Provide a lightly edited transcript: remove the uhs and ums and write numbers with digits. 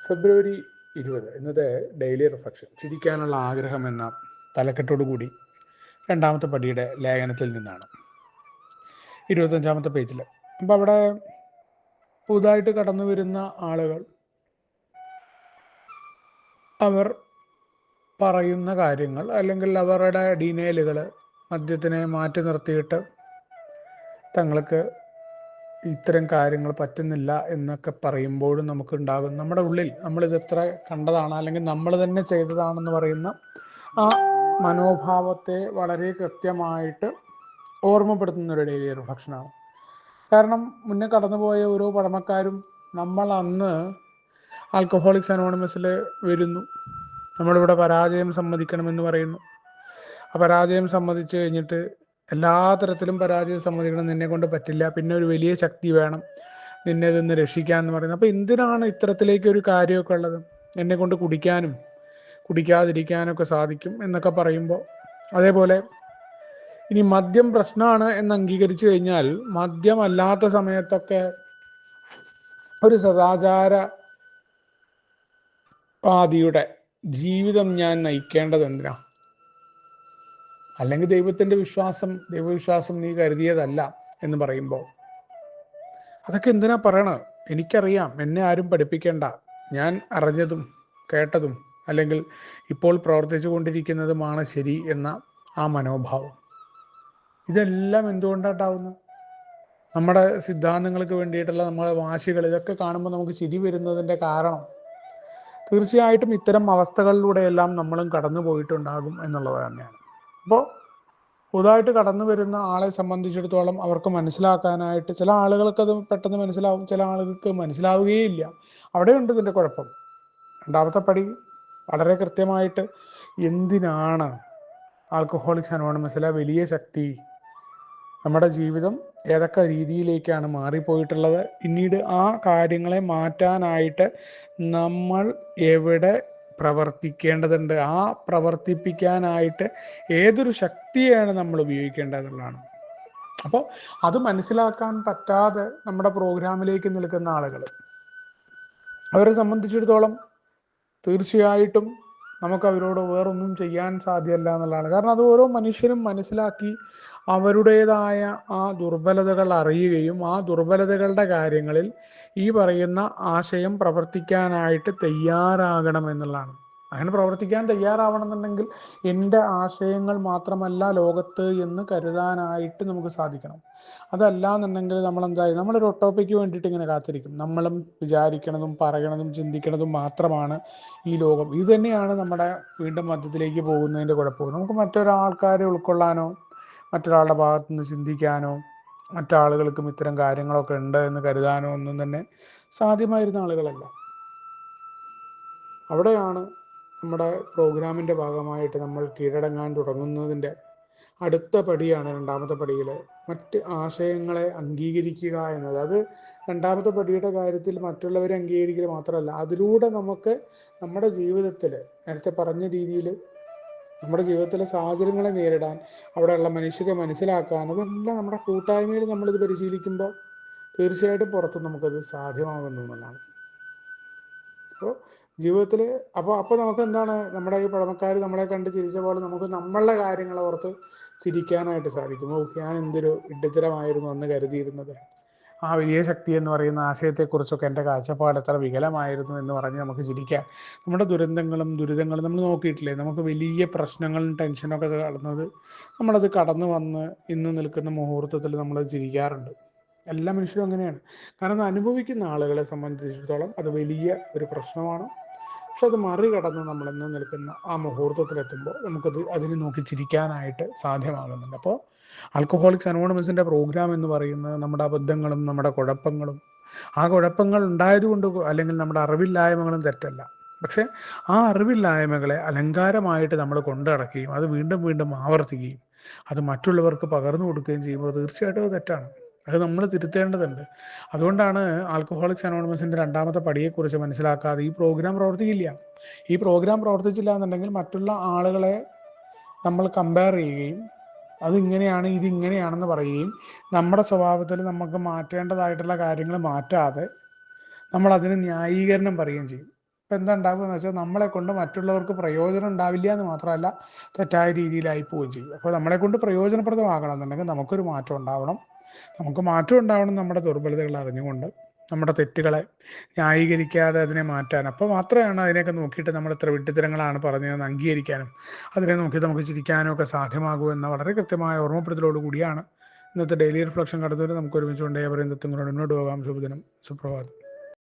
ഫെബ്രുവരി 20 ഇന്നത്തെ daily reflection ചിരിക്കാനുള്ള ആഗ്രഹം എന്ന തലക്കെട്ടോടുകൂടി രണ്ടാമത്തെ പടിയുടെ ലേഖനത്തിൽ നിന്നാണ് 25-ാമത്തെ പേജിൽ. അപ്പോൾ അവിടെ പുതുതായിട്ട് കടന്നു വരുന്ന ആളുകൾ അവർ പറയുന്ന കാര്യങ്ങൾ അല്ലെങ്കിൽ അവരുടെ ഡീനേലുകൾ മദ്യത്തിനെ മാറ്റി നിർത്തിയിട്ട് തങ്ങൾക്ക് ഇത്തരം കാര്യങ്ങൾ പറ്റുന്നില്ല എന്നൊക്കെ പറയുമ്പോഴും നമുക്കുണ്ടാകും നമ്മുടെ ഉള്ളിൽ നമ്മളിത് എത്ര കണ്ടതാണ് അല്ലെങ്കിൽ നമ്മൾ തന്നെ ചെയ്തതാണെന്ന് പറയുന്ന ആ മനോഭാവത്തെ വളരെ കൃത്യമായിട്ട് ഓർമ്മപ്പെടുത്തുന്നൊരു ഡെയിലി റിഫ്ലക്ഷനാണ്. കാരണം മുന്നേ കടന്നുപോയ ഓരോ പഴമക്കാരും നമ്മൾ അന്ന് ആൽക്കഹോളിക്സ് അനോണിമസിൽ വരുന്നു, നമ്മളിവിടെ പരാജയം സമ്മതിക്കണമെന്ന് പറയുന്നു. ആ പരാജയം സമ്മതിച്ചു കഴിഞ്ഞിട്ട് എല്ലാ തരത്തിലും പരാജയം സമ്മതിക്കണം, നിന്നെ കൊണ്ട് പറ്റില്ല, പിന്നെ ഒരു വലിയ ശക്തി വേണം നിന്നെ ഇതൊന്ന് രക്ഷിക്കാമെന്ന് പറയുന്നത്. അപ്പോൾ എന്തിനാണ് ഇത്തരത്തിലേക്കൊരു കാര്യമൊക്കെ ഉള്ളത്? എന്നെ കൊണ്ട് കുടിക്കാനും കുടിക്കാതിരിക്കാനൊക്കെ സാധിക്കും എന്നൊക്കെ പറയുമ്പോൾ, അതേപോലെ ഇനി മദ്യം പ്രശ്നമാണ് എന്ന് അംഗീകരിച്ചു കഴിഞ്ഞാൽ മദ്യമല്ലാത്ത സമയത്തൊക്കെ ഒരു സദാചാരവാദിയുടെ ജീവിതം ഞാൻ നയിക്കേണ്ടത് എന്തിനാ? അല്ലെങ്കിൽ ദൈവവിശ്വാസം നീ കരുതിയതല്ല എന്ന് പറയുമ്പോൾ അതൊക്കെ എന്തിനാ പറയണത്? എനിക്കറിയാം, എന്നെ ആരും പഠിപ്പിക്കേണ്ട, ഞാൻ അറിഞ്ഞതും കേട്ടതും അല്ലെങ്കിൽ ഇപ്പോൾ പ്രവർത്തിച്ചു കൊണ്ടിരിക്കുന്നതുമാണ് ശരി എന്ന ആ മനോഭാവം. ഇതെല്ലാം എന്തുകൊണ്ടാട്ടാവുന്നു? നമ്മുടെ സിദ്ധാന്തങ്ങൾക്ക് വേണ്ടിയിട്ടുള്ള നമ്മുടെ വാശികൾ, ഇതൊക്കെ കാണുമ്പോൾ നമുക്ക് ചിരി വരുന്നതിൻ്റെ കാരണം തീർച്ചയായിട്ടും ഇത്തരം അവസ്ഥകളിലൂടെയെല്ലാം നമ്മളും കടന്നു പോയിട്ടുണ്ടാകും എന്നുള്ളത് തന്നെയാണ്. അപ്പോൾ പുതുതായിട്ട് കടന്നു വരുന്ന ആളെ സംബന്ധിച്ചിടത്തോളം അവർക്ക് മനസ്സിലാക്കാനായിട്ട് ചില ആളുകൾക്ക് അത് പെട്ടെന്ന് മനസ്സിലാവും, ചില ആളുകൾക്ക് മനസ്സിലാവുകയില്ല. അവിടെയുണ്ട് ഇതിൻ്റെ കുഴപ്പം. രണ്ടാമത്തെ പടി വളരെ കൃത്യമായിട്ട് എന്തിനാണ് ആൽക്കഹോളിക്സ് അനോണിമസിലെ വലിയ ശക്തി, നമ്മുടെ ജീവിതം ഏതൊക്കെ രീതിയിലേക്കാണ് മാറിപ്പോയിട്ടുള്ളത്, പിന്നീട് ആ കാര്യങ്ങളെ മാറ്റാനായിട്ട് നമ്മൾ എവിടെ പ്രവർത്തിക്കേണ്ടതുണ്ട്, ആ പ്രവർത്തിപ്പിക്കാനായിട്ട് ഏതൊരു ശക്തിയാണ് നമ്മൾ ഉപയോഗിക്കേണ്ടതെന്നുള്ളതാണ്. അപ്പോൾ അത് മനസ്സിലാക്കാൻ പറ്റാതെ നമ്മുടെ പ്രോഗ്രാമിലേക്ക് നിൽക്കുന്ന ആളുകൾ, അവരെ സംബന്ധിച്ചിടത്തോളം തീർച്ചയായിട്ടും നമുക്ക് അവരോട് വേറൊന്നും ചെയ്യാൻ സാധ്യമല്ല എന്നുള്ളതാണ്. കാരണം അത് ഓരോ മനുഷ്യരും മനസ്സിലാക്കി അവരുടേതായ ആ ദുർബലതകൾ അറിയുകയും ആ ദുർബലതകളുടെ കാര്യങ്ങളിൽ ഈ പറയുന്ന ആശയം പ്രവർത്തിക്കാനായിട്ട് തയ്യാറാകണം എന്നുള്ളതാണ്. അങ്ങനെ പ്രവർത്തിക്കാൻ തയ്യാറാവണമെന്നുണ്ടെങ്കിൽ എൻ്റെ ആശയങ്ങൾ മാത്രമല്ല ലോകത്ത് എന്ന് കരുതാനായിട്ട് നമുക്ക് സാധിക്കണം. അതല്ല എന്നുണ്ടെങ്കിൽ നമ്മളെന്തായി, നമ്മളൊരു ഒട്ടോപ്പിക്ക് വേണ്ടിയിട്ട് ഇങ്ങനെ കാത്തിരിക്കും. നമ്മളും വിചാരിക്കണതും പറയണതും ചിന്തിക്കണതും മാത്രമാണ് ഈ ലോകം. ഇത് തന്നെയാണ് നമ്മുടെ വീണ്ടും മധ്യത്തിലേക്ക് പോകുന്നതിൻ്റെ കുഴപ്പം. നമുക്ക് മറ്റൊരാൾക്കാരെ ഉൾക്കൊള്ളാനോ മറ്റൊരാളുടെ ഭാഗത്തുനിന്ന് ചിന്തിക്കാനോ മറ്റാളുകൾക്കും ഇത്തരം കാര്യങ്ങളൊക്കെ ഉണ്ട് എന്ന് കരുതാനോ ഒന്നും തന്നെ സാധ്യമായിരുന്ന ആളുകളല്ല. അവിടെയാണ് നമ്മുടെ പ്രോഗ്രാമിൻ്റെ ഭാഗമായിട്ട് നമ്മൾ കീഴടങ്ങാൻ തുടങ്ങുന്നതിൻ്റെ അടുത്ത പടിയാണ് രണ്ടാമത്തെ പടിയിൽ മറ്റ് ആശയങ്ങളെ അംഗീകരിക്കുക എന്നത്. അത് രണ്ടാമത്തെ പടിയുടെ കാര്യത്തിൽ മറ്റുള്ളവരെ അംഗീകരിക്കുക മാത്രമല്ല, അതിലൂടെ നമുക്ക് നമ്മുടെ ജീവിതത്തിൽ നേരത്തെ പറഞ്ഞ രീതിയിൽ നമ്മുടെ ജീവിതത്തിലെ സാഹചര്യങ്ങളെ നേരിടാൻ, അവിടെയുള്ള മനുഷ്യരെ മനസ്സിലാക്കാൻ, അതെല്ലാം നമ്മുടെ കൂട്ടായ്മയിൽ നമ്മളിത് പരിശീലിക്കുമ്പോൾ തീർച്ചയായിട്ടും പുറത്ത് നമുക്കത് സാധ്യമാകുന്നു എന്നുള്ളതാണ്. അപ്പോൾ ജീവിതത്തിൽ അപ്പോൾ നമുക്ക് എന്താണ്, നമ്മുടെ ഈ പഴമക്കാർ നമ്മളെ കണ്ട് ചിരിച്ച പോലെ നമുക്ക് നമ്മളുടെ കാര്യങ്ങളെ ഓർത്ത് ചിരിക്കാനായിട്ട് സാധിക്കും. ഞാൻ എന്തൊരു ഇഡ്ഢിത്തരമായിരുന്നു അന്ന് കരുതിയിരുന്നത്, ആ വലിയ ശക്തി എന്ന് പറയുന്ന ആശയത്തെക്കുറിച്ചൊക്കെ എൻ്റെ കാഴ്ചപ്പാട് എത്ര വികലമായിരുന്നു എന്ന് പറഞ്ഞ് നമുക്ക് ചിരിക്കാം. നമ്മുടെ ദുരിതങ്ങളും നമ്മൾ നോക്കിയിട്ടില്ലേ? നമുക്ക് വലിയ പ്രശ്നങ്ങളും ടെൻഷനൊക്കെ കടന്നത് നമ്മളത് കടന്നു വന്ന് ഇന്ന് നിൽക്കുന്ന മുഹൂർത്തത്തിൽ നമ്മളത് ചിരിക്കാറുണ്ട്. എല്ലാ മനുഷ്യരും അങ്ങനെയാണ്. കാരണം അത് അനുഭവിക്കുന്ന ആളുകളെ സംബന്ധിച്ചിടത്തോളം അത് വലിയ ഒരു പ്രശ്നമാണ്. പക്ഷെ അത് മറികടന്ന് നമ്മളിന്ന് നിൽക്കുന്ന ആ മുഹൂർത്തത്തിലെത്തുമ്പോൾ അതിനെ നോക്കി ചിരിക്കാനായിട്ട് സാധ്യമാകുന്നുണ്ട്. അപ്പോൾ ആൽക്കഹോളിക്സ് അനോണിമസിൻ്റെ പ്രോഗ്രാം എന്ന് പറയുന്നത് നമ്മുടെ അബദ്ധങ്ങളും നമ്മുടെ കുഴപ്പങ്ങളും, ആ കുഴപ്പങ്ങൾ ഉണ്ടായതുകൊണ്ട് അല്ലെങ്കിൽ നമ്മുടെ അറിവില്ലായ്മകളും തെറ്റല്ല. പക്ഷെ ആ അറിവില്ലായ്മകളെ അലങ്കാരമായിട്ട് നമ്മൾ കൊണ്ടു നടക്കുകയും അത് വീണ്ടും വീണ്ടും ആവർത്തിക്കുകയും അത് മറ്റുള്ളവർക്ക് പകർന്നു കൊടുക്കുകയും ചെയ്യുമ്പോൾ തീർച്ചയായിട്ടും അത് തെറ്റാണ്. അത് നമ്മൾ തിരുത്തേണ്ടതുണ്ട്. അതുകൊണ്ടാണ് ആൽക്കഹോളിക്സ് അനോണിമസിൻ്റെ രണ്ടാമത്തെ പടിയെക്കുറിച്ച് മനസ്സിലാക്കാതെ ഈ പ്രോഗ്രാം പ്രവർത്തിക്കില്ല. ഈ പ്രോഗ്രാം പ്രവർത്തിച്ചില്ല എന്നുണ്ടെങ്കിൽ മറ്റുള്ള ആളുകളെ നമ്മൾ കമ്പയർ ചെയ്യുകയും അതിങ്ങനെയാണ് ഇതിങ്ങനെയാണെന്ന് പറയുകയും നമ്മുടെ സ്വഭാവത്തിൽ നമുക്ക് മാറ്റേണ്ടതായിട്ടുള്ള കാര്യങ്ങൾ മാറ്റാതെ നമ്മൾ അതിന് ന്യായീകരണം പറയുകയും ചെയ്യും. അപ്പോൾ എന്താ ഉണ്ടാവുക എന്ന് വെച്ചാൽ നമ്മളെ കൊണ്ട് മറ്റുള്ളവർക്ക് പ്രയോജനം ഉണ്ടാവില്ല എന്ന് മാത്രമല്ല തെറ്റായ രീതിയിലായി പോവുകയും ചെയ്യും. അപ്പോൾ നമ്മളെ കൊണ്ട് പ്രയോജനപ്രദമാകണം എന്നുണ്ടെങ്കിൽ നമുക്കൊരു മാറ്റം ഉണ്ടാവണം. നമുക്ക് മാറ്റം ഉണ്ടാവണം നമ്മുടെ ദുർബലതകൾ അറിഞ്ഞുകൊണ്ട്, നമ്മുടെ തെറ്റുകളെ ന്യായീകരിക്കാതെ അതിനെ മാറ്റാൻ. അപ്പോൾ മാത്രമാണ് അതിനെയൊക്കെ നോക്കിയിട്ട് നമ്മൾ ഇത്ര വിഡ്ഢിത്തരങ്ങളാണ് പറഞ്ഞതെന്ന് അംഗീകരിക്കാനും അതിനെ നോക്കി നമുക്ക് ചിരിക്കാനും ഒക്കെ സാധ്യമാകൂ എന്ന വളരെ കൃത്യമായ ഓർമ്മപ്പെടുത്തലോട് കൂടിയാണ് ഇന്നത്തെ ഡെയിലി റിഫ്ലക്ഷൻ കടന്നുവരും. നമുക്ക് ഒരുമിച്ച് കൊണ്ടേ പറയുന്നത് മുന്നോട്ട് പോകാം. ശുഭദിനം, സുപ്രഭാതം.